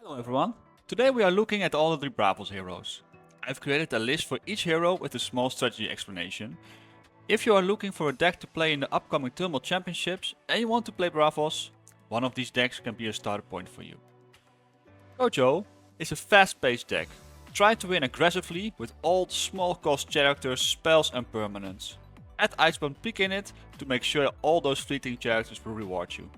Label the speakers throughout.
Speaker 1: Hello everyone, today we are looking at all of the Bravos heroes. I've created a list for each hero with a small strategy explanation. If you are looking for a deck to play in the upcoming Tumult Championships and you want to play Bravos, one of these decks can be a starter point for you. Kojo is a fast-paced deck. Try to win aggressively with old, small-cost characters, spells and permanents. Add Icebound Peak in it to make sure that all those fleeting characters will reward you.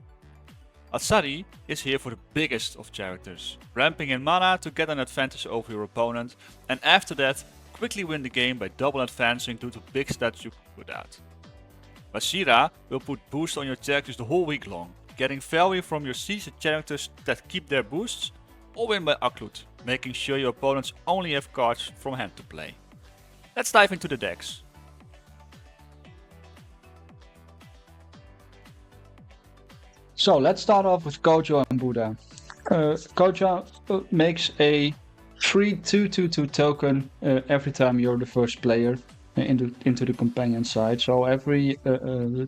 Speaker 1: Atsadi is here for the biggest of characters, ramping in mana to get an advantage over your opponent, and after that quickly win the game by double advancing due to big stats you put out. Basira will put boost on your characters the whole week long, getting value from your seasoned characters that keep their boosts, or win by Aklut, making sure your opponents only have cards from hand to play. Let's dive into the decks.
Speaker 2: So let's start off with Kojo and Buddha. Kojo makes a free 2/2/2 token every time you're the first player into the companion side. So every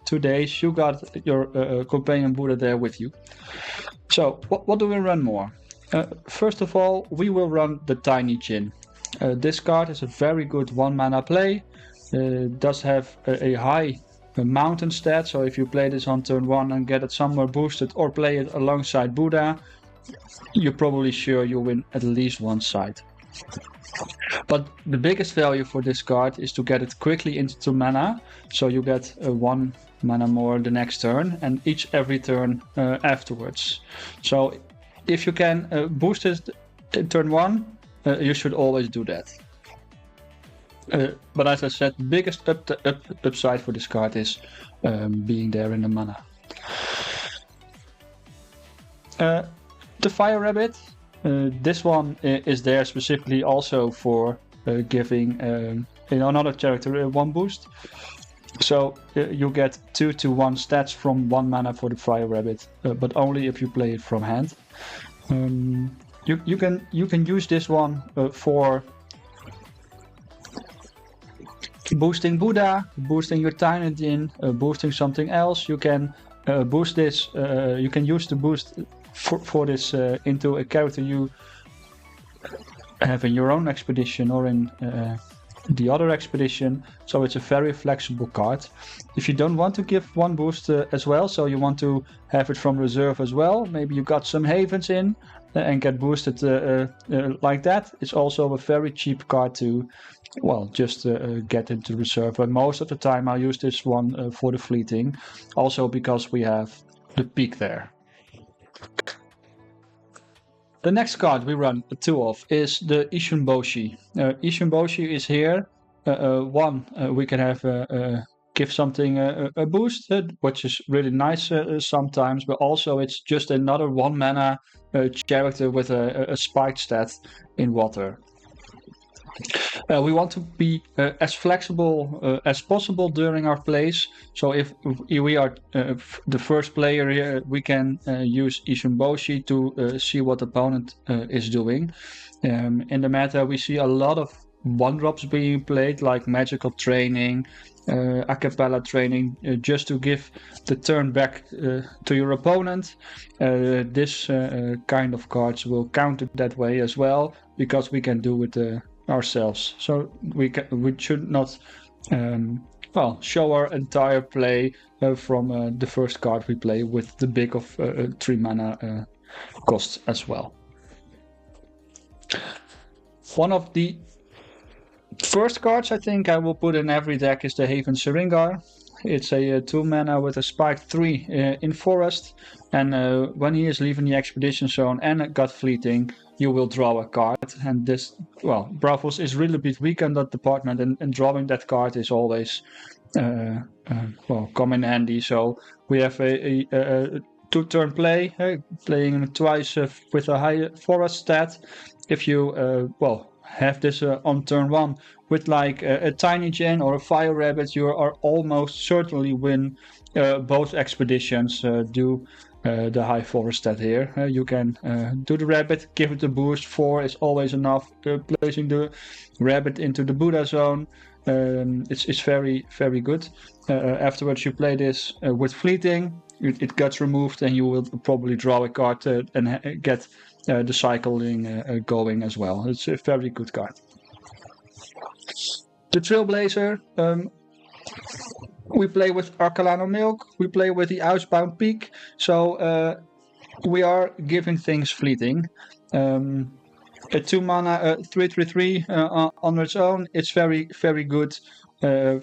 Speaker 2: 2 days you got your companion Buddha there with you. So what do we run more? First of all, we will run the Tiny Djinn. This card is a very good 1 mana play. Does have a high mountain stat, so if you play this on turn 1 and get it somewhere boosted or play it alongside Buddha, you're probably sure you win at least one side. But the biggest value for this card is to get it quickly into 2 mana, so you get 1 mana more the next turn and every turn afterwards. So if you can boost it in turn 1, you should always do that. But as I said, the biggest upside for this card is being there in the mana. The Fire Rabbit, this one is there specifically also for giving another character 1 boost. So you get 2/1 stats from 1 mana for the Fire Rabbit, but only if you play it from hand. You can use this one for boosting Buddha, boosting your Tiny Djinn, boosting something else. You can boost this. You can use the boost for this into a character you have in your own expedition or in the other expedition. So it's a very flexible card. If you don't want to give 1 boost as well, so you want to have it from reserve as well, maybe you got some havens in and get boosted like that. It's also a very cheap card to, well, just get into reserve. But most of the time I use this one for the fleeting, also because we have the peak there. The next card we run 2 of is the Ishunboshi. Ishunboshi is here. We can have give something a boost, which is really nice sometimes, but also it's just another 1 mana character with a spiked stat in water. We want to be as flexible as possible during our plays. So if we are the first player here, we can use Ishunboshi to see what the opponent is doing. In the meta, we see a lot of 1-drops being played, like Magical Training, a cappella training, just to give the turn back to your opponent. This kind of cards will counter that way as well, because we can do it ourselves. So we should not show our entire play from the first card we play with the big of 3 mana cost as well. One of the first cards I think I will put in every deck is the Haven Syringar. It's a 2 mana with a spiked 3 in forest, and when he is leaving the expedition zone and got fleeting, you will draw a card. And this, Bravos is really a bit weak on that department, and drawing that card is always come in handy. So we have a 2-turn play, playing twice with a high forest stat. If you have this on turn 1 with like a Tiny Djinn or a Fire Rabbit, you are almost certainly win both expeditions. Do the high forest stat here. You can do the rabbit, give it a boost. 4 is always enough. Placing the rabbit into the Buddha zone, it's very, very good. Afterwards you play this with fleeting. It gets removed and you will probably draw a card and get the cycling going as well. It's a very good card. The Trailblazer, we play with Arcalano Milk, we play with the Icebound Peak, so we are giving things fleeting. A 2 mana 3/3 on its own, it's very, very good.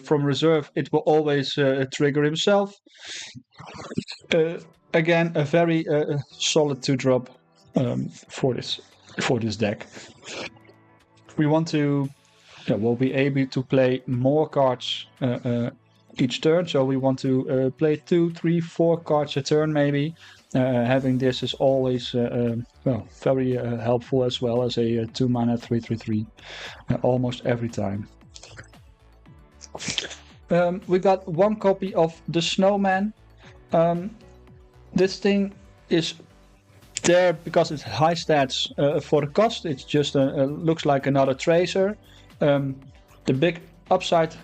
Speaker 2: From reserve, it will always trigger himself. Again, a very solid 2-drop for this deck. We want to, we'll be able to play more cards each turn. So we want to play 2, 3, 4 cards a turn maybe. Having this is always very helpful, as well as a 2 mana 3/3 almost every time. We got 1 copy of the Snowman. This thing is there because it's high stats for the cost. It's just looks like another Tracer. The big upside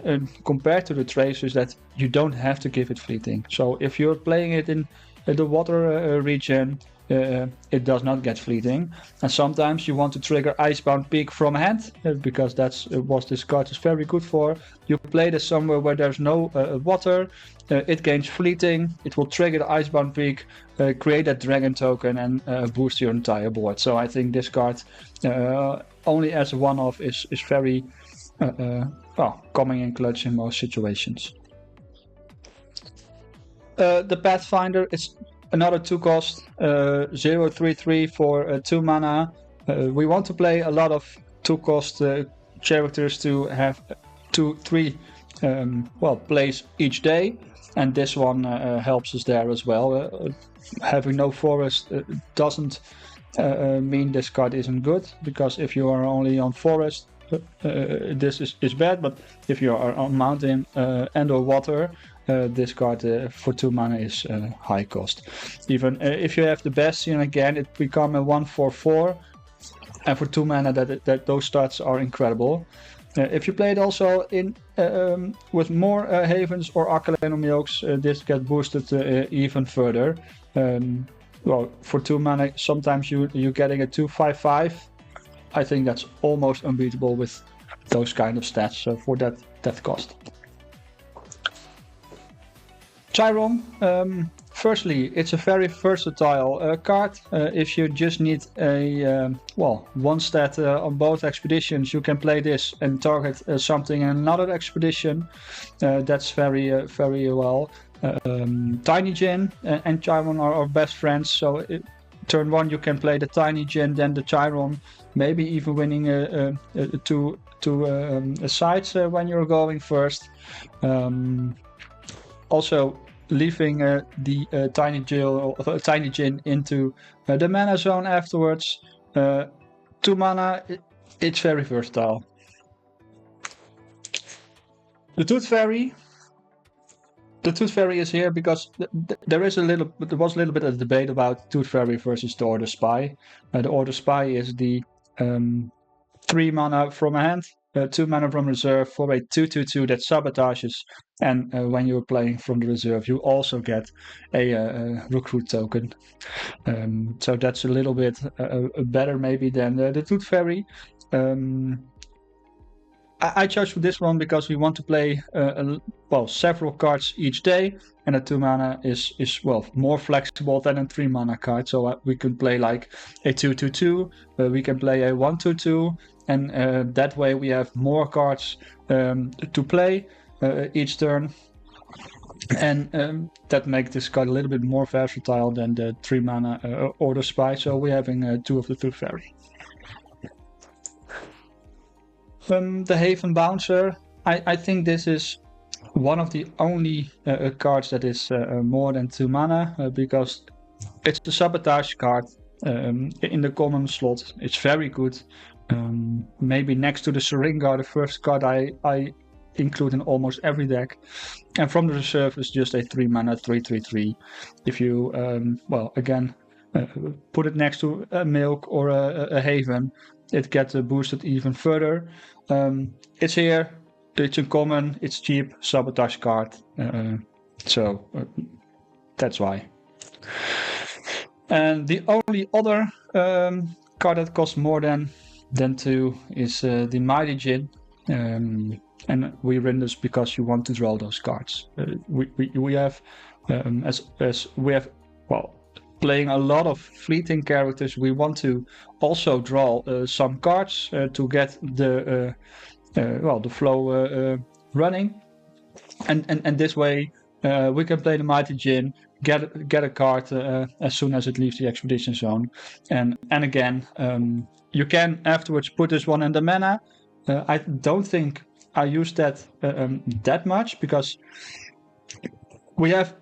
Speaker 2: compared to the Tracer is that you don't have to give it fleeting. So if you're playing it in the water region, it does not get fleeting. And sometimes you want to trigger Icebound Peak from hand, because that's what this card is very good for. You play this somewhere where there's no water, it gains fleeting, it will trigger the Icebound Peak, create that dragon token, and boost your entire board. So I think this card, only as a one-off, is very coming in clutch in most situations. The Pathfinder is another 2-cost 0/3/3 for 2 mana. We want to play a lot of 2-cost characters to have 2-3 plays each day, and this one helps us there as well. Having no forest doesn't mean this card isn't good, because if you are only on forest, this is bad, but if you are on mountain and or water, this card for 2 mana is high cost. Even if you have the Bastion, again, it becomes a 1/4/4, and for 2 mana that those stats are incredible. If you play it also in with more Havens or Arcalano Milks, this gets boosted even further. For 2 mana, sometimes you're getting a 2/5/5. I think that's almost unbeatable with those kind of stats for that cost. Chiron, firstly, it's a very versatile card. If you just need a 1 stat on both expeditions, you can play this and target something in another expedition. That's very well. Tiny Djinn and Chiron are our best friends, so turn 1 you can play the Tiny Djinn, then the Chiron, maybe even winning two sides when you're going first. Also, leaving the Tiny Djinn into the mana zone afterwards. 2 mana, it's very versatile. The Tooth Fairy. The Tooth Fairy is here because there was a little bit of debate about Tooth Fairy versus the Order Spy. The Order Spy is the 3 mana from a hand, 2 mana from reserve for a 2/2/2 that sabotages, and when you're playing from the reserve, you also get a recruit token. So that's a little bit better maybe than the Tooth Fairy. I chose for this one because we want to play several cards each day, and a 2 mana is more flexible than a 3 mana card. So we can play like a 2/2/2, we can play a 1/2/2, and that way we have more cards to play each turn, and that makes this card a little bit more versatile than the 3 mana Order Spy. So we're having 2 of the Tooth Fairy. The Haven Bouncer, I think this is one of the only cards that is more than 2 mana, because it's the sabotage card in the common slot. It's very good. Maybe next to the Syringa, the first card I include in almost every deck. And from the reserve is just a 3 mana 3/3/3. If you put it next to a Milk or a Haven, it gets boosted even further. It's here, it's uncommon, it's cheap, sabotage card, so that's why. And the only other card that costs more than 2 is the Mighty Djinn. And we run this because you want to draw those cards. We have, as we have, well, playing a lot of fleeting characters, we want to also draw some cards to get the flow running, and this way we can play the Mighty Djinn, get a card as soon as it leaves the expedition zone, and again you can afterwards put this one in the mana. I don't think I use that that much because we have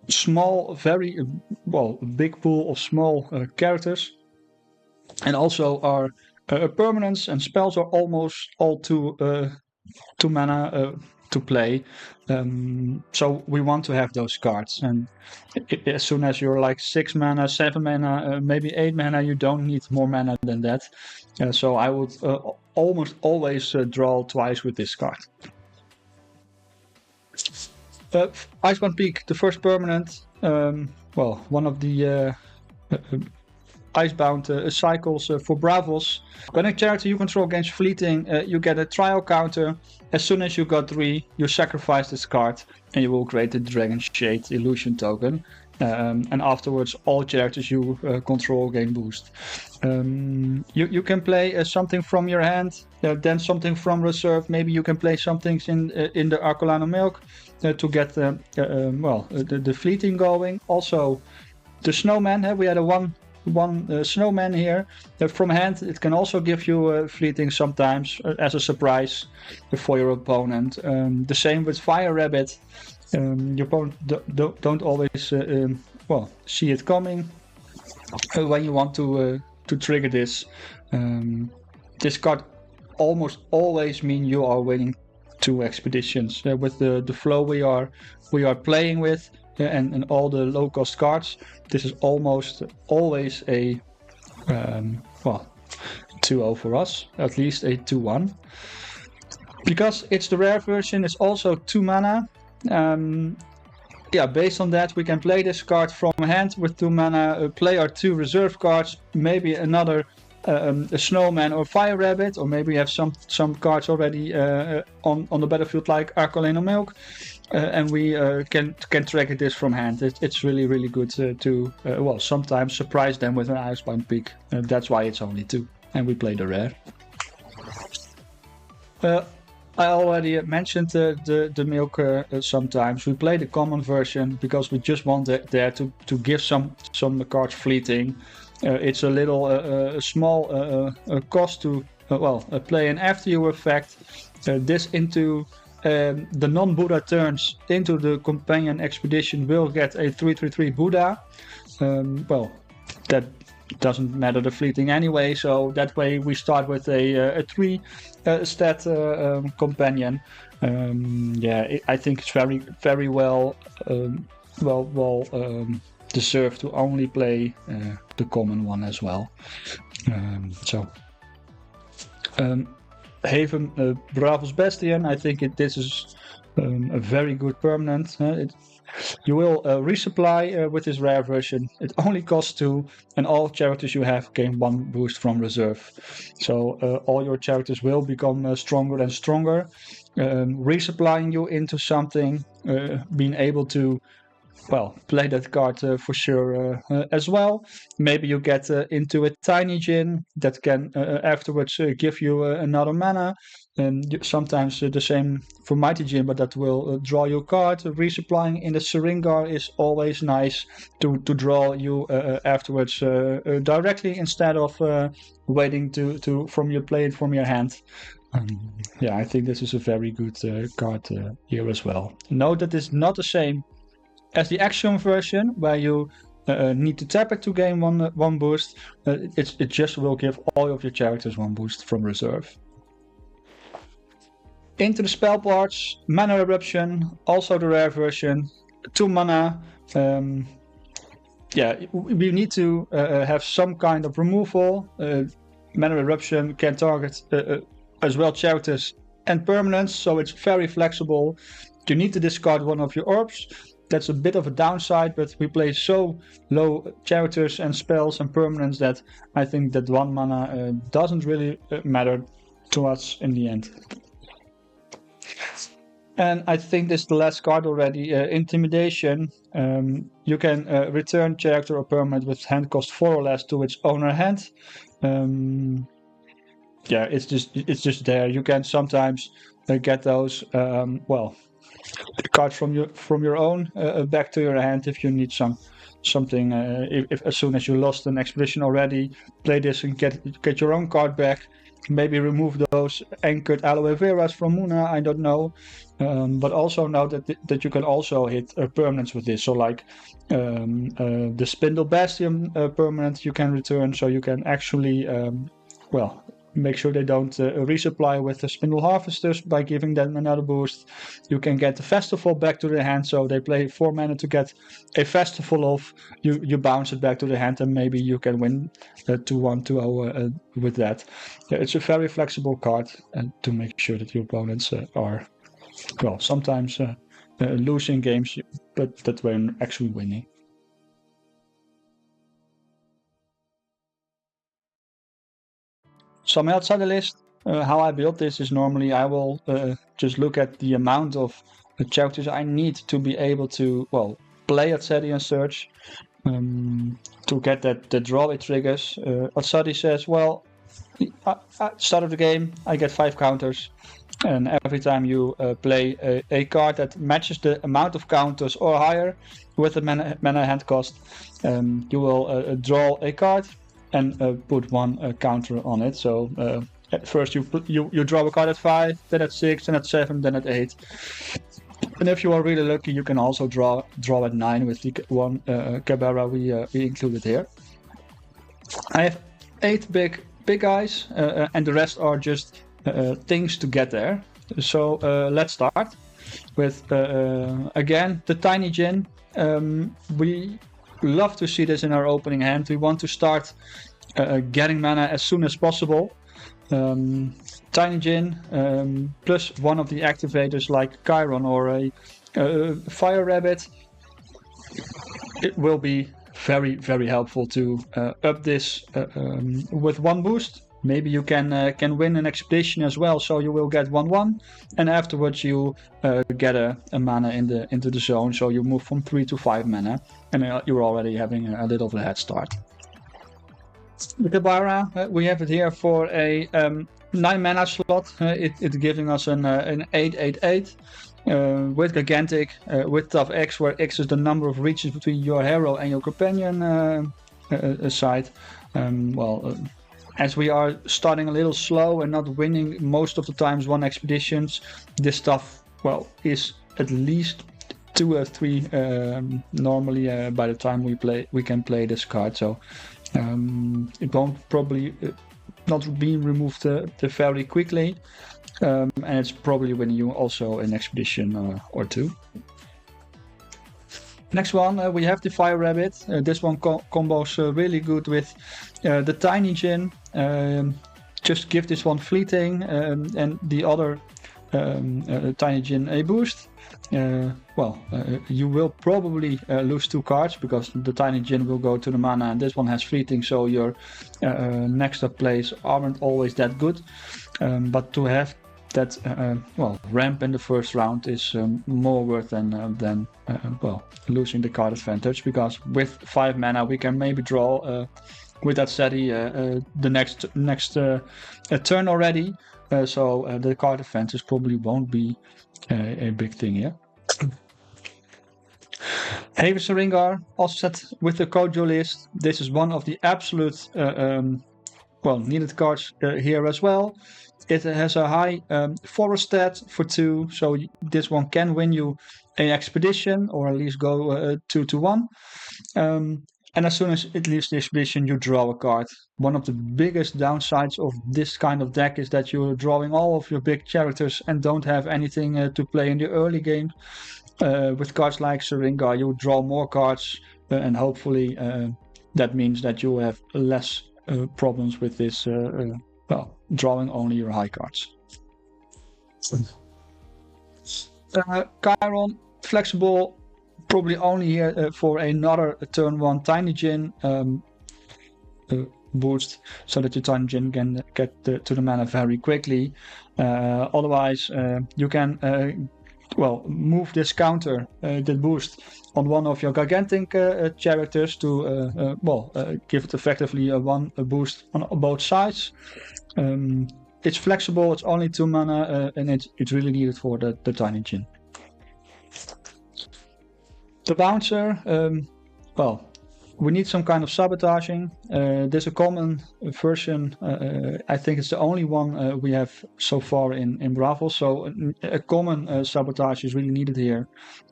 Speaker 2: small, very big pool of small characters, and also our permanents and spells are almost all two mana to play. So we want to have those cards, and as soon as you're like 6 mana, 7 mana, maybe 8 mana, you don't need more mana than that. So I would almost always draw twice with this card. Icebound Peak, the first permanent, one of the Icebound cycles for Bravos. When a character you control gains fleeting, you get a trial counter. As soon as you got 3, you sacrifice this card and you will create the Dragon Shade illusion token. And afterwards, all characters you control gain boost. You can play something from your hand, then something from reserve. Maybe you can play some things in the Arcolano Milk to get the fleeting going. Also, the Snowman. We had a one Snowman here from hand. It can also give you fleeting sometimes as a surprise for your opponent. The same with Fire Rabbit. Your opponent don't always see it coming when you want to trigger this. This card almost always mean you are winning 2 expeditions with the flow we are playing with. And all the low cost cards, this is almost always a 2-0 for us, at least a 2-1. Because it's the rare version, it's also 2 mana. Based on that, we can play this card from hand with 2 mana, play our 2 reserve cards, maybe another a Snowman or Fire Rabbit, or maybe we have some cards already on the battlefield like Arcolano Milk. And we can track this from hand. It's really, really good to sometimes surprise them with an Icebound Peak. That's why it's only 2. And we play the rare. I already mentioned the Milk sometimes. We play the common version because we just want there to give some cards fleeting. It's a little small cost to play an after you effect. This into the non-Buddha turns into the companion expedition will get a 3/3/3 Buddha. That doesn't matter the fleeting anyway, so that way we start with a 3 stat companion. I think it's very, very well deserved to only play the common one as well. Haven Bravos Bastion, I think this is a very good permanent. You will resupply with this rare version. It only costs 2, and all characters you have gain 1 boost from reserve. So all your characters will become stronger and stronger. Resupplying you into something, being able to play that card for sure as well. Maybe you get into a Tiny Djinn that can afterwards give you another mana. Sometimes the same for Mighty Djinn, but that will draw you a card. Resupplying in the Syringar is always nice to draw you afterwards directly instead of waiting to play it from your hand. I think this is a very good card here as well. Note that it's not the same as the Axiom version, where you need to tap it to gain one boost. It just will give all of your characters 1 boost from reserve. Into the spell parts, Mana Eruption, also the rare version, 2 mana. We need to have some kind of removal. Mana Eruption can target as well characters and permanents, so it's very flexible. You need to discard one of your orbs. that's a bit of a downside, but we play so low characters and spells and permanents that I think that 1 mana doesn't really matter to us in the end. And I think this is the last card already, Intimidation. You can return character or permanent with hand cost 4 or less to its owner hand. Yeah, it's just there. You can sometimes get those cards from your own back to your hand if you need something. If as soon as you lost an expedition already, play this and get your own card back. Maybe remove those anchored aloe veras from Muna. I don't know, but also know that you can also hit permanents with this. So like the Spindle Bastion permanent you can return, so you can actually make sure they don't resupply with the Spindle Harvesters by giving them another boost. You can get the Festival back to the hand, so they play 4 mana to get a Festival off. You bounce it back to the hand, and maybe you can win 2-1, 2-0 with that. Yeah, it's a very flexible card to make sure that your opponents are, sometimes losing games, but that we're actually winning. So my Atsadi list, how I build this is normally I will just look at the amount of characters I need to be able to, play Atsadi and search to get the draw it triggers. Atsadi says, at start of the game, I get 5 counters. And every time you play a card that matches the amount of counters or higher with the mana hand cost, you will draw a card and put 1 counter on it. So at first you draw a card at 5, then at 6, then at 7, then at 8. And if you are really lucky, you can also draw at 9 with the 1 Cabrera we included here. I have 8 big guys, and the rest are just things to get there. So let's start with again the Tiny Djinn. We love to see this in our opening hand. We want to start getting mana as soon as possible. Tiny Djinn plus one of the activators like Chiron or a Fire Rabbit. It will be very, very helpful to up this with 1 boost. Maybe you can win an expedition as well, so you will get 1/1, and afterwards you get a mana into the zone, so you move from 3 to 5 mana, and you're already having a little of a head start. The Cabrera, we have it here for a 9 mana slot. It's giving us an 8/8/8 with Gigantic, with Tough X, where X is the number of reaches between your hero and your companion side. As we are starting a little slow and not winning most of the times 1 expeditions, this stuff, is at least 2 or 3 normally by the time we can play this card. So it won't probably not be removed very quickly, and it's probably winning you also an expedition or 2. Next one, we have the Fire Rabbit. This one combos really good with the Tiny Djinn. Just give this one fleeting and the other Tiny Djinn a boost. You will probably lose 2 cards because the Tiny Djinn will go to the mana and this one has fleeting, so your next up plays aren't always that good. But to have that ramp in the first round is more worth than losing the card advantage, because with 5 mana we can maybe draw with that Atsadi the next turn already. So the card advantage probably won't be a big thing here. Haven Saringar, also set with the Kojo list. This is one of the absolute needed cards here as well. It has a high forest stat for 2, so this one can win you an expedition or at least go 2-1. And as soon as it leaves the expedition, you draw a card. One of the biggest downsides of this kind of deck is that you're drawing all of your big characters and don't have anything to play in the early game. With cards like Saringar, you draw more cards, and hopefully that means that you have less problems with this, drawing only your high cards. Chiron, flexible, probably only here for another turn 1 Tiny Djinn boost, so that your Tiny Djinn can get to the mana very quickly. Otherwise, you can move this counter, that boost, on one of your gigantic characters to give it effectively a boost on both sides. It's flexible, it's only 2 mana, and it's really needed for the Tiny Djinn. The bouncer, we need some kind of sabotaging. There's a common version. I think it's the only one we have so far in Bravel. So a common sabotage is really needed here.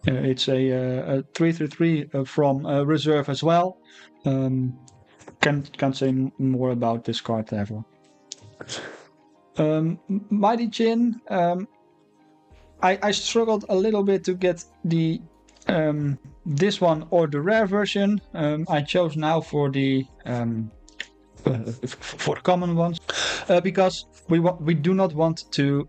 Speaker 2: It's a 3/3 from reserve as well. Can't say more about this card ever. Mighty Djinn. I struggled a little bit to get the this one or the rare version. I chose now for the common ones because we do not want to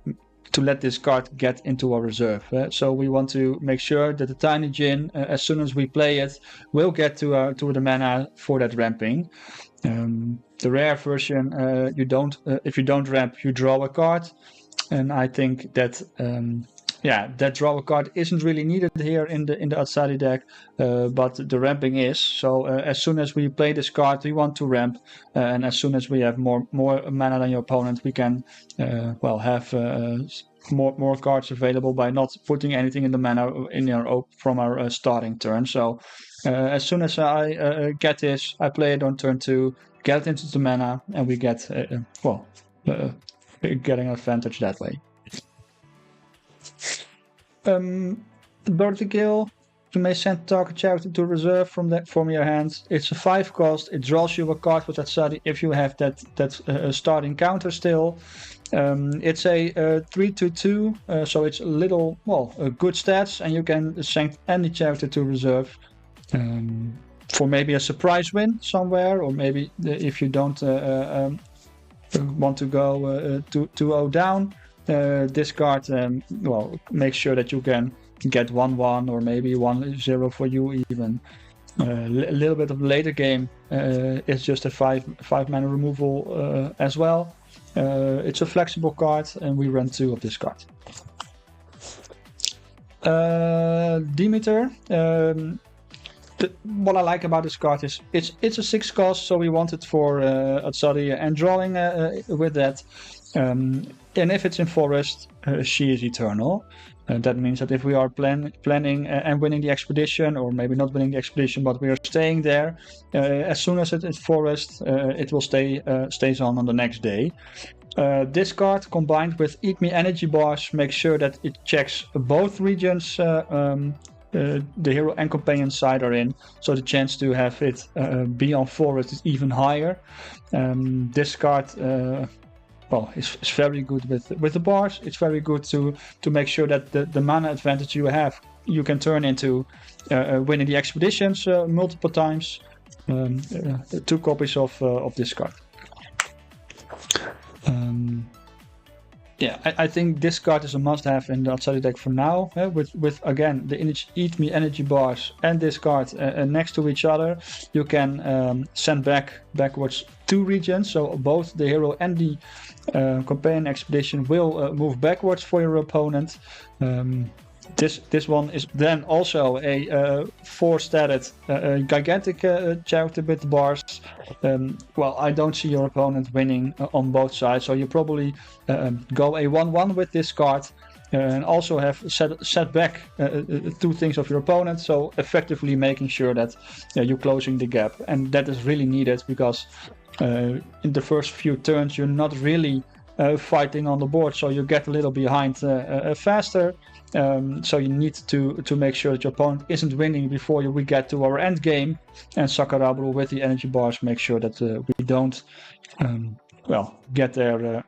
Speaker 2: let this card get into our reserve. So we want to make sure that the Tiny Djinn, as soon as we play it, will get to the mana for that ramping. The rare version, if you don't ramp, you draw a card, and I think that that draw a card isn't really needed here in the Atsadi deck, but the ramping is. So as soon as we play this card, we want to ramp, and as soon as we have more mana than your opponent, we can have more cards available by not putting anything in the mana from our starting turn. So as soon as I get this, I play it on turn 2, get it into the mana, and we get getting an advantage that way. Vertical, you may send target character to reserve from your hand. It's a 5 cost. It draws you a card with Atsadi if you have that starting counter still. It's a 3/2, so it's a little good stats, and you can send any character to reserve for maybe a surprise win somewhere, or maybe if you don't want to go 2-0 down. This card make sure that you can get 1/1 or maybe 1-0 for you even. A little bit of later game is just a 5 mana removal as well. It's a flexible card, and we run 2 of this card. Demeter. What I like about this card is it's a 6 cost, so we want it for Atsadi and drawing with that. And if it's in forest, she is eternal. That means that if we are planning and winning the expedition, or maybe not winning the expedition, but we are staying there, as soon as it is forest, it will stays on the next day. This card combined with Eat Me Energy Bars makes sure that it checks both regions the hero and companion side are in, so the chance to have it be on forest is even higher. This card it's very good with the bars. It's very good to make sure that the mana advantage you have, you can turn into winning the expeditions multiple times. 2 copies of this card. I think this card is a must-have in the Atsadi deck for now. With again the Eat Me Energy Bars and this card next to each other, you can send backwards 2 regions. So both the hero and the companion expedition will move backwards for your opponent. This one is then also a 4-statted gigantic character with bars. I don't see your opponent winning on both sides, so you probably go a 1/1 with this card, and also have set back 2 things of your opponent, so effectively making sure that you're closing the gap. And that is really needed, because in the first few turns you're not really fighting on the board, so you get a little behind faster. So you need to make sure that your opponent isn't winning before we get to our end game. And Sakurabru with the energy bars make sure that we don't get there.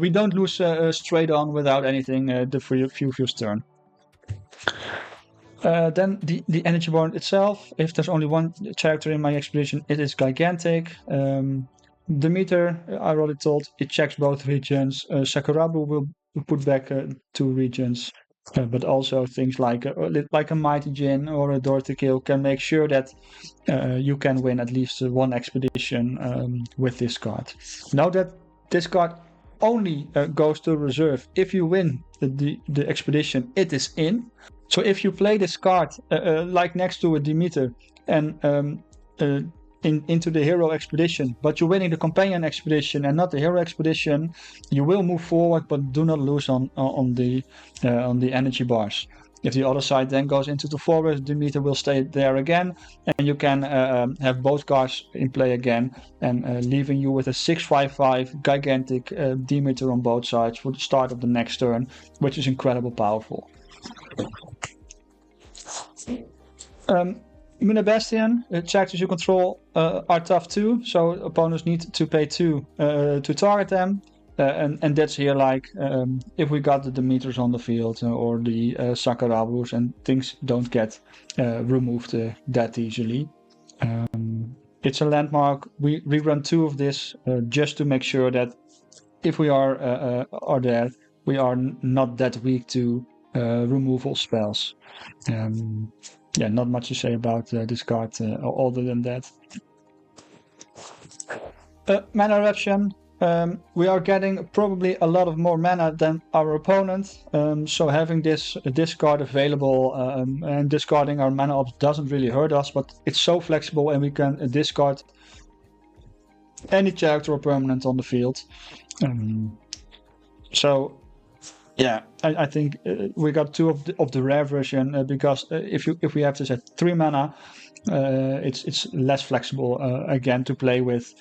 Speaker 2: We don't lose straight on without anything the few turn. Then the energy bar itself. If there's only one character in my expedition, it is gigantic. The meter, I already told, it checks both regions. Sakurabu will put back 2 regions. but also things like a Mighty Djinn or a Door to Kill can make sure that you can win at least one expedition with this card. Now that this card only goes to reserve if you win the expedition it is in. So if you play this card like next to a Demeter and into the hero expedition, but you're winning the companion expedition and not the hero expedition, you will move forward, but do not lose on the energy bars. If the other side then goes into the forest, Demeter will stay there again, and you can have both cards in play again, and leaving you with a 6/5/5 gigantic Demeter on both sides for the start of the next turn, which is incredibly powerful. Muna Bastion, characters you control are tough too, so opponents need to pay 2 to target them. And that's here like if we got the Demeters on the field or the Sakarabrus, and things don't get removed that easily. It's a landmark. We run 2 of this just to make sure that if we are there, we are not that weak to removal spells. Not much to say about this card other than that. Mana Eruption. We are getting probably a lot of more mana than our opponent, so having this card available and discarding our mana ops doesn't really hurt us, but it's so flexible and we can discard any character or permanent on the field. I think we got 2 of the rare version because if we have this at 3 mana, it's less flexible again to play with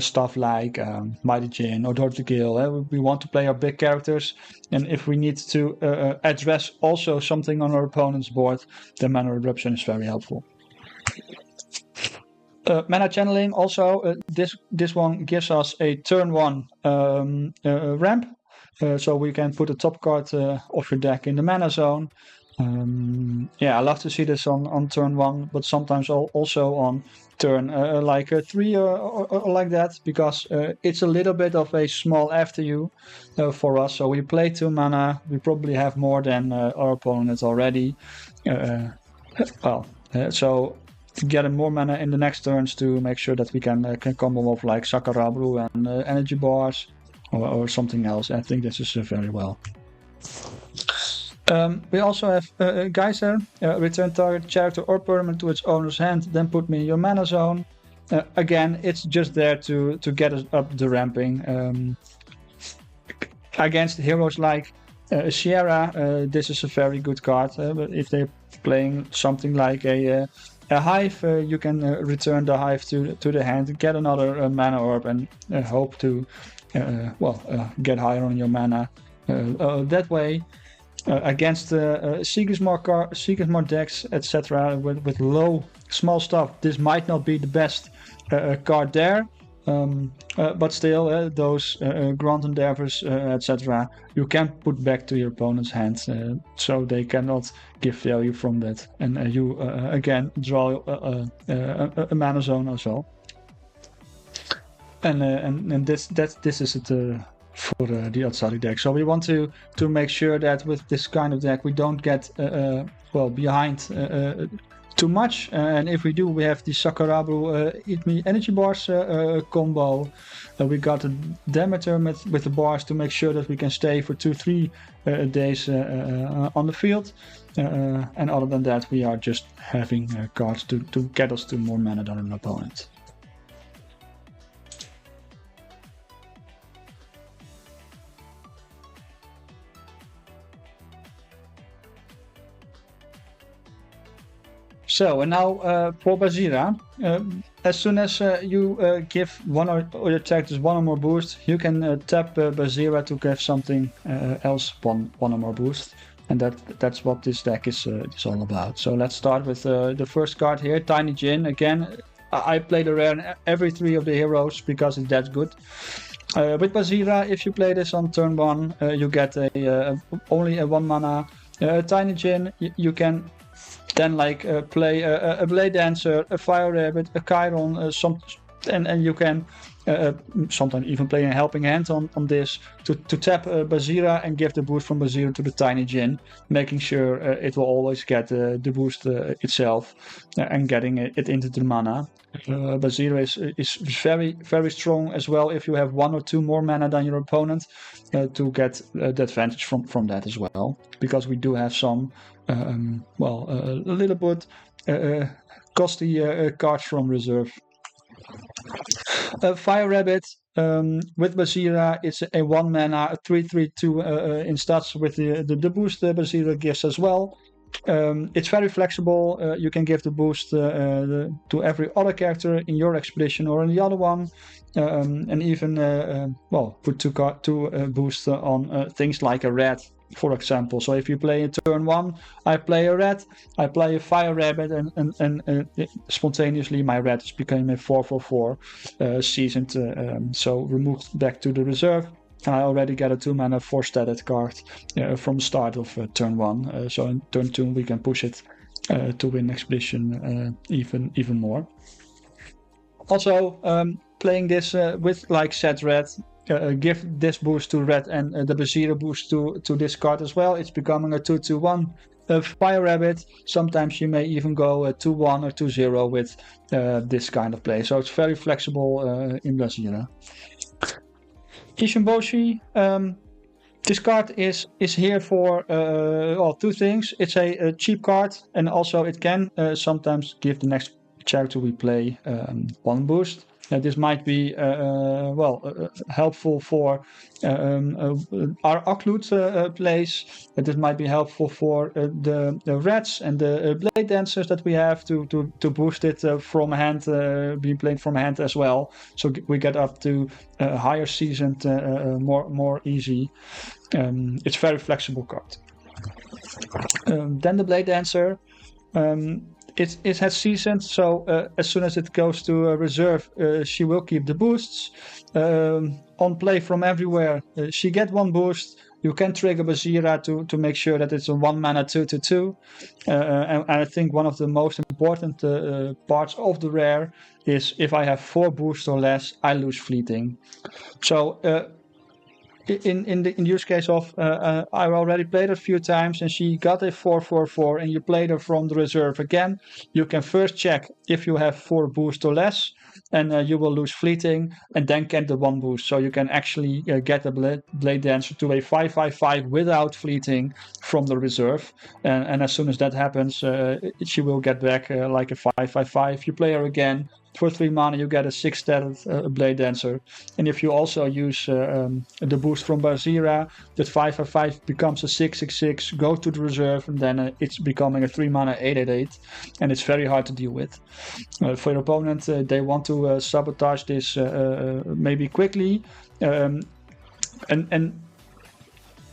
Speaker 2: stuff like Mighty Djinn or Door to Kill. We want to play our big characters, and if we need to address also something on our opponent's board, the Mana Eruption is very helpful. Mana Channeling also, this one gives us a turn 1 ramp. So we can put a top card of your deck in the mana zone. I love to see this on turn 1, but sometimes also on turn like 3 or like that, because it's a little bit of a small after you for us. So we play 2 mana, we probably have more than our opponent already. So to get more mana in the next turns to make sure that we can combo off like Sakarabru and energy bars. Or something else. I think this is very well. We also have Geyser. Return target character or permanent to its owner's hand, then put me in your mana zone. Again, it's just there to get us up the ramping. Against heroes like Sierra, this is a very good card. But if they're playing something like a Hive, you can return the Hive to the hand, get another mana orb, and hope to get higher on your mana that way. Against Seeker's more decks, etc. with low small stuff, this might not be the best card there, but still those Grand Endeavors, etc. you can put back to your opponent's hands, so they cannot give value from that, and you again draw a mana zone as well. And this is it for the Atsadi deck. So we want to make sure that with this kind of deck we don't get behind too much. And if we do, we have the Sakarabu Eat Me Energy Bars combo. We got a Demeter with the bars to make sure that we can stay for 2-3 days on the field. And other than that, we are just having cards to get us to more mana than an opponent. So, and now for Basira, as soon as you give one or your characters 1 or more boost, you can tap Basira to give something else 1 or more boost. And that's what this deck is all about. So let's start with the first card here, Tiny Djinn. Again, I play the rare in every 3 of the heroes because it's that good. With Basira, if you play this on turn 1, you get only a 1 mana Tiny Djinn. You can then play a Blade Dancer, a Fire Rabbit, a Chiron, and you can sometimes even play a helping hand on this to tap Basira and give the boost from Basira to the Tiny Djinn, making sure it will always get the boost itself and getting it into the mana. Basira is very, very strong as well if you have 1 or 2 more mana than your opponent to get the advantage from that as well, because we do have some a little bit costly cards from reserve. Fire Rabbit with Basira, it's a 1 mana, a 3/3/2 in stats with the boost Basira gives as well. It's very flexible. You can give the boost to every other character in your expedition or in the other one, and even put 2 boosts on things like a rat, for example. So if you play in turn 1, I play a rat, I play a Fire Rabbit, and spontaneously my rat is becoming a 4/4 seasoned, so removed back to the reserve. And I already get a 2 mana 4 stated card from the start of turn 1. So in turn 2 we can push it to win expedition even more. Also, playing this with like set red, give this boost to red and the Basira boost to this card as well. It's becoming a 2/2/1 Fire Rabbit. Sometimes you may even go 2/1 or 2/0 with this kind of play. So it's very flexible in Basira. Ishinboshi, this card is here for 2 things. It's a cheap card, and also it can sometimes give the next character we play 1 boost. This might be helpful for our Occlute plays. This might be helpful for the rats and the blade dancers that we have to boost it from hand, being played from hand as well. So we get up to higher seasoned, more easy. It's very flexible card. Then the blade dancer. It has seasoned, so as soon as it goes to reserve, she will keep the boosts. On play from everywhere, she gets 1 boost. You can trigger Basira to make sure that it's a 1 mana 2/2. And I think one of the most important parts of the rare is if I have 4 boosts or less, I lose fleeting. So in the use case of I already played her a few times and she got a 4/4/4 and you played her from the reserve again, you can first check if you have 4 boosts or less, and you will lose fleeting and then get the 1 boost. So you can actually get the blade dancer to a 5/5/5 without fleeting from the reserve, and as soon as that happens, she will get back like a 5/5/5. You play her again. For 3 mana, you get a 6 stated blade dancer, and if you also use the boost from Basira, that 5/5 becomes a 6/6/6. Go to the reserve, and then it's becoming a 3 mana 8/8, and it's very hard to deal with. For your opponent, they want to sabotage this maybe quickly, and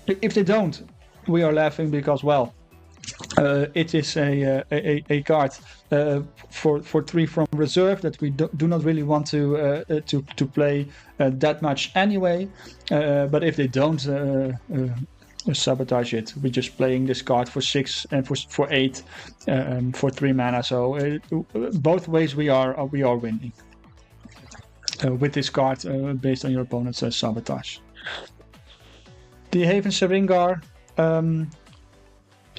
Speaker 2: if they don't, we are laughing because it is a card for 3 from reserve that we do not really want to play that much anyway. But if they don't sabotage it, we're just playing this card for 6 and for 8 for 3 mana. So both ways we are winning with this card based on your opponent's sabotage. The Haven Seringar.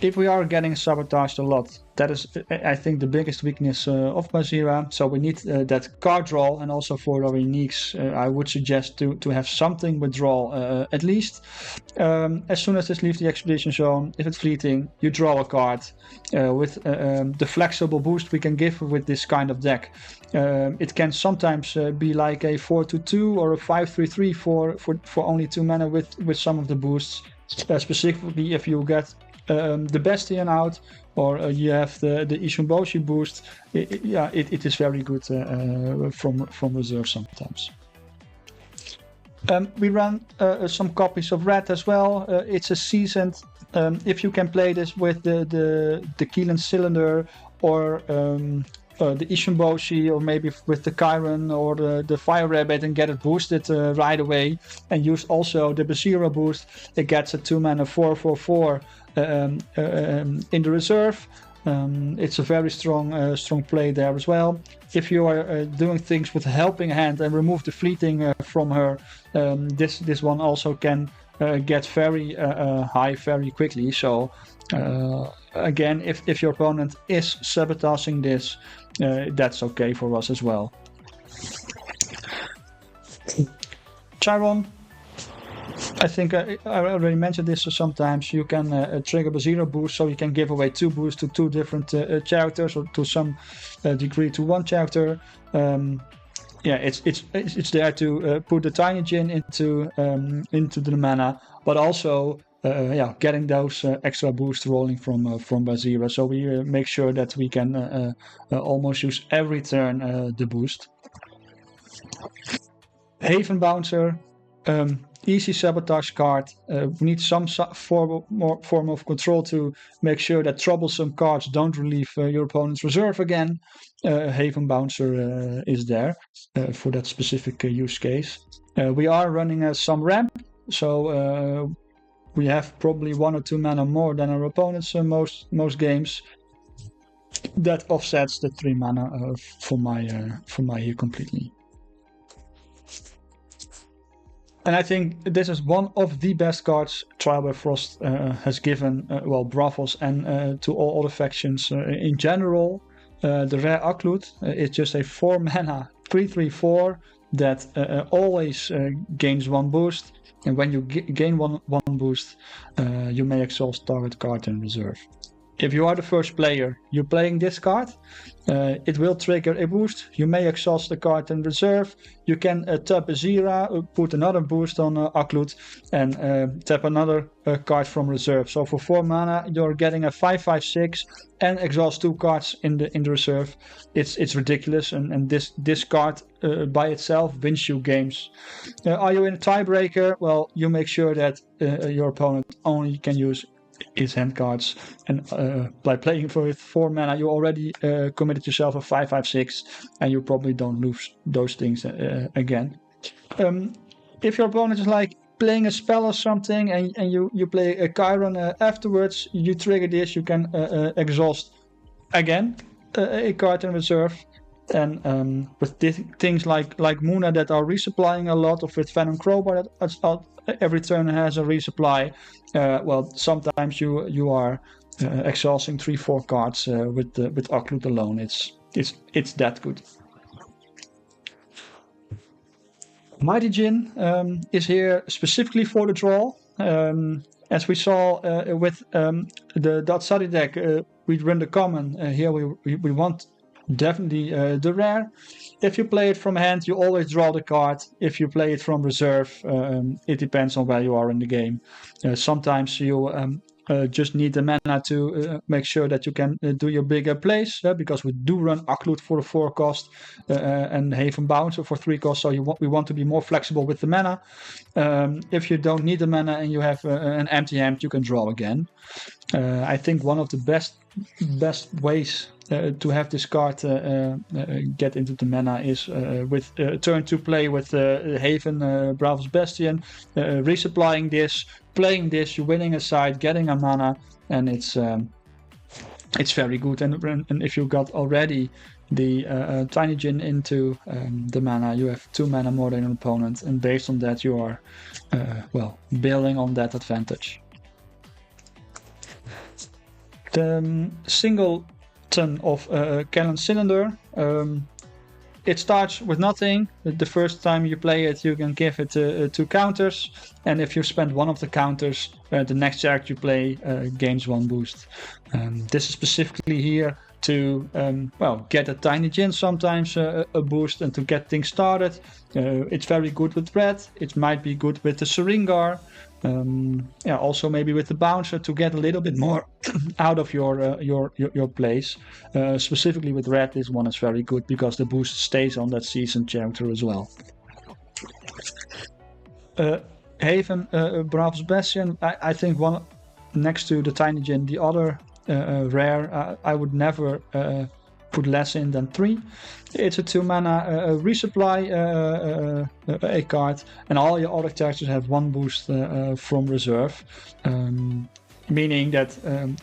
Speaker 2: If we are getting sabotaged a lot, that is, I think, the biggest weakness of Basira. So we need that card draw, and also for our uniques, I would suggest to have something with draw at least. As soon as this leaves the expedition zone, if it's fleeting, you draw a card. With the flexible boost we can give with this kind of deck, it can sometimes be like a 4/2 or a 5/3/3 for only 2 mana with some of the boosts. Specifically, if you get the Bastion out, or you have the Ishinboshi boost, it is very good from reserve sometimes. We run some copies of Red as well. It's a seasoned. If you can play this with the Keelan Cylinder or the Ishinboshi, or maybe with the Chiron or the Fire Rabbit, and get it boosted right away, and use also the Basira boost, it gets a 2 mana 4/4/4 in the reserve. It's a very strong play there as well. if you are doing things with a helping hand and remove the fleeting from her, this one also can get very high very quickly. So again, if your opponent is sabotaging this, that's okay for us as well. Chiron, I think I already mentioned this sometimes. You can trigger Basira boost, so you can give away 2 boosts to 2 different characters, or to some degree to 1 character. Yeah, it's there to put the Tiny Djinn into the mana, but also getting those extra boosts rolling from Basira. So we make sure that we can almost use every turn the boost. Haven Bouncer, easy sabotage card. We need some form of control to make sure that troublesome cards don't relieve your opponent's reserve again. Haven Bouncer is there for that specific use case. We are running some ramp, so we have probably 1 or 2 mana more than our opponents most games. That offsets the 3 mana for my here completely. And I think this is one of the best cards Trial by Frost has given, Bravos and to all other factions in general. The rare Aklut is just a 4 mana 3/3/4 that always gains 1 boost. And when you gain one boost, you may exhaust target card in reserve. If you are the first player, you're playing this card, it will trigger a boost. You may exhaust the card in reserve. You can tap Basira, put another boost on Aklut, and tap another card from reserve. So for 4 mana, you're getting a 5/5/6 and exhaust 2 cards in the reserve. It's ridiculous, and this card by itself wins you games. Are you in a tiebreaker? Well, you make sure that your opponent only can use his hand cards, and by playing for 4 mana, you already committed yourself a 5/5/6, and you probably don't lose those things again. If your opponent is like playing a spell or something, and you play a Chiron afterwards, you trigger this, you can exhaust again a card in reserve. And with things like Muna that are resupplying a lot, of with Venom Crowbar that every turn has a resupply. Sometimes you are exhausting 3-4 cards with Aklut alone. It's that good. Mighty Djinn is here specifically for the draw. As we saw with the Atsadi deck, we run the common. Here we want definitely the rare. If you play it from hand, you always draw the card. If you play it from reserve, it depends on where you are in the game. Sometimes you just need the mana to make sure that you can do your bigger plays, because we do run Aklut for the 4 cost and Haven Bouncer for 3 cost, so we want to be more flexible with the mana. If you don't need the mana and you have an empty hand, you can draw again. I think one of the best ways to have this card get into the mana is with turn 2 play with Haven Bravos Bastion, resupplying this, playing this, you're winning a side, getting a mana, and it's very good. And if you got already the Tiny Djinn into the mana, you have 2 mana more than an opponent, and based on that you are building on that advantage. The singleton of Cannon Cylinder, it starts with nothing. The first time you play it, you can give it 2 counters, and if you spend 1 of the counters, the next character you play gains 1 boost. This is specifically here to get a Tiny Djinn, sometimes a boost, and to get things started. It's very good with red. It might be good with the Syringar. Also maybe with the Bouncer to get a little bit more out of your plays. Specifically with red, this one is very good because the boost stays on that seasoned character as well. Haven Bravos Bastion, I think one next to the Tiny Djinn, the other rare, I would never put less in than 3. It's a 2 mana resupply a card, and all your other characters have 1 boost from reserve. meaning that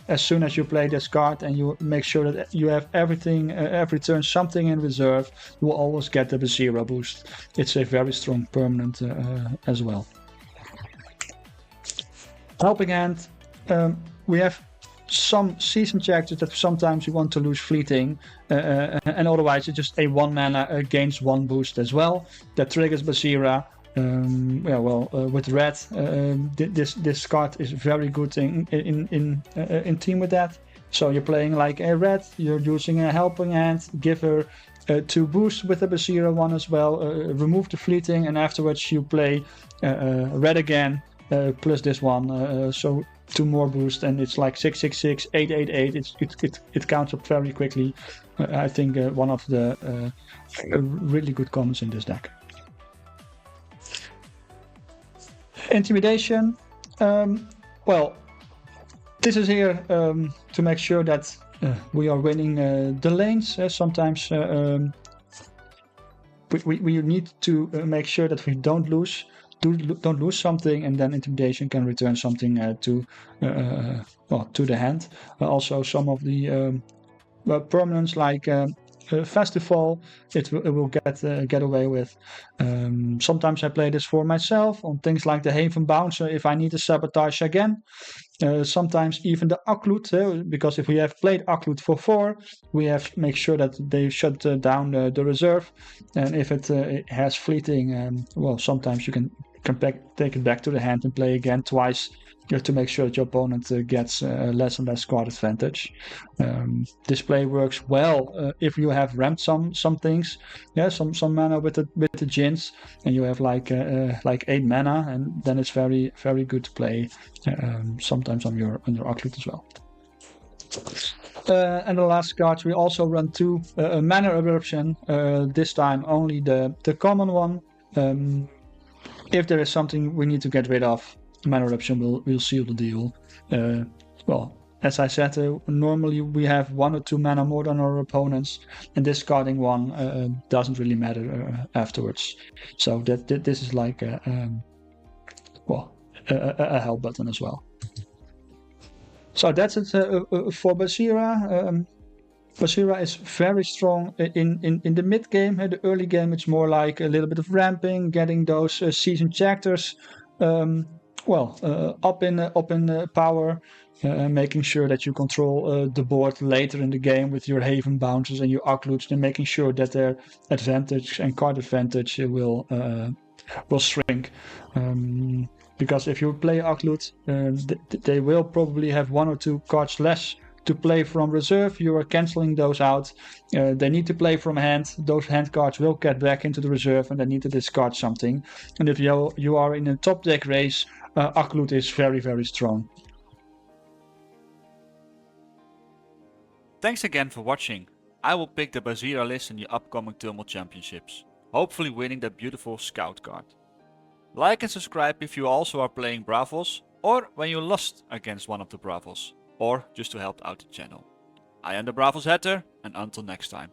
Speaker 2: as soon as you play this card and you make sure that you have everything, every turn something in reserve, you will always get the Basira boost. It's a very strong permanent as well. Helping Hand, we have some season chapters that sometimes you want to lose fleeting, and otherwise it's just a 1 mana gains 1 boost as well. That triggers Basira. With red, this card is very good in team with that. So you're playing like a red, you're using a Helping Hand, give her 2 boosts with the Basira one as well, remove the fleeting, and afterwards you play red again, plus this one, so 2 more boosts, and it's like 666, 888. It counts up very quickly. I think one of the really good commons in this deck. Intimidation. This is here to make sure that we are winning the lanes. Sometimes we need to make sure that we don't lose something, and then intimidation can return something to the hand. Also, some of the permanents like Festival, it will get away with. Sometimes I play this for myself on things like the Haven Bouncer if I need to sabotage again. Sometimes even the Aklut, because if we have played Aklut for 4, we have to make sure that they shut down the reserve. And if it has fleeting, sometimes you can take it back to the hand and play again twice. You have to make sure that your opponent gets less and less card advantage. This play works well if you have ramped some things, some mana with the Jins, and you have like 8 mana, and then it's very very good to play sometimes on your Aklut as well. And the last cards we also run 2 Mana Eruption. This time only the common one. If there is something we need to get rid of, Mana Eruption will seal the deal. As I said, normally we have 1 or 2 mana more than our opponents, and discarding 1 doesn't really matter afterwards. So this is like a help button as well. So that's it for Basira. Basira is very strong in the mid game. The early game it's more like a little bit of ramping, getting those season chapters up in power, making sure that you control the board later in the game with your Haven Bouncers and your Akluts, and making sure that their advantage and card advantage will shrink. Because if you play Aklut, they will probably have 1 or 2 cards less to play from reserve. You are cancelling those out. They need to play from hand. Those hand cards will get back into the reserve, and they need to discard something. And if you are in a top deck race, Aklut is very very strong.
Speaker 1: Thanks again for watching. I will pick the Basira list in the upcoming Tumult Championships, hopefully winning that beautiful scout card. Like and subscribe if you also are playing Bravos, or when you lost against one of the Bravos, or just to help out the channel. I am the Bravos Hatter, and until next time.